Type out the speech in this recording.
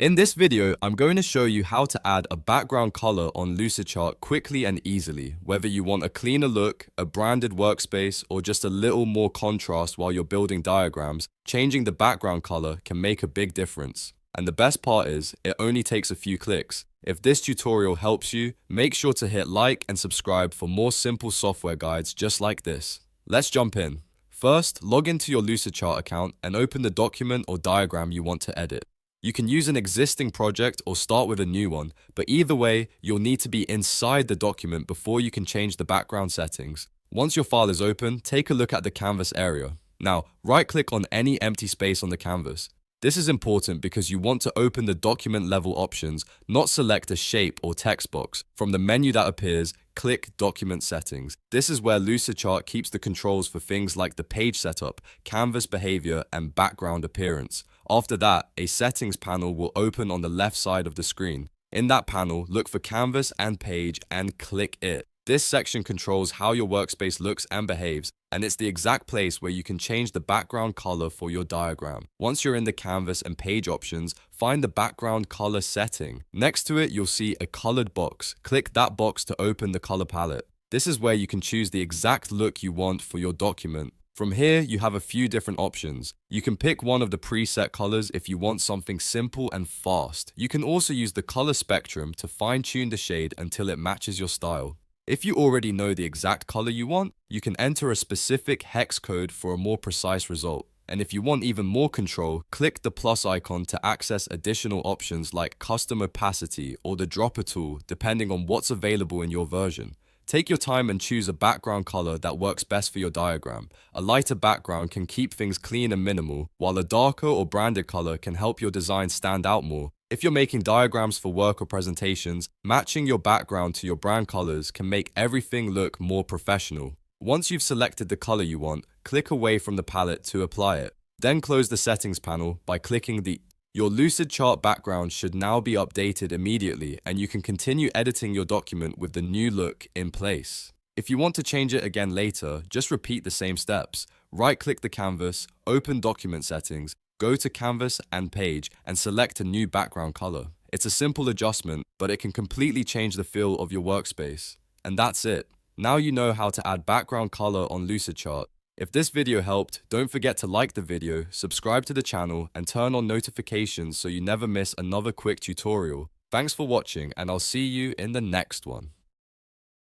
In this video, I'm going to show you how to add a background color on Lucidchart quickly and easily, whether you want a cleaner look, a branded workspace, or just a little more contrast while you're building diagrams. Changing the background color can make a big difference. And the best part is, it only takes a few clicks. If this tutorial helps you, make sure to hit like and subscribe for more simple software guides just like this. Let's jump in. First, log into your Lucidchart account and open the document or diagram you want to edit. You can use an existing project or start with a new one, but either way, you'll need to be inside the document before you can change the background settings. Once your file is open, take a look at the canvas area. Now, right-click on any empty space on the canvas. This is important because you want to open the document level options, not select a shape or text box. From the menu that appears, click Document Settings. This is where Lucidchart keeps the controls for things like the page setup, canvas behavior, and background appearance. After that, a settings panel will open on the left side of the screen. In that panel, look for Canvas and Page and click it. This section controls how your workspace looks and behaves, and it's the exact place where you can change the background color for your diagram. Once you're in the Canvas and Page options, find the background color setting. Next to it, you'll see a colored box. Click that box to open the color palette. This is where you can choose the exact look you want for your document. From here, you have a few different options. You can pick one of the preset colors if you want something simple and fast. You can also use the color spectrum to fine-tune the shade until it matches your style. If you already know the exact color you want, you can enter a specific hex code for a more precise result. And if you want even more control, click the plus icon to access additional options like custom opacity or the dropper tool, depending on what's available in your version. Take your time and choose a background color that works best for your diagram. A lighter background can keep things clean and minimal, while a darker or branded color can help your design stand out more. If you're making diagrams for work or presentations, matching your background to your brand colors can make everything look more professional. Once you've selected the color you want, click away from the palette to apply it. Then close the settings panel by clicking Your Lucidchart background should now be updated immediately, and you can continue editing your document with the new look in place. If you want to change it again later, just repeat the same steps. Right-click the canvas, open Document Settings, go to Canvas and Page, and select a new background color. It's a simple adjustment, but it can completely change the feel of your workspace. And that's it. Now you know how to add background color on Lucidchart. If this video helped, don't forget to like the video, subscribe to the channel, and turn on notifications so you never miss another quick tutorial. Thanks for watching, and I'll see you in the next one.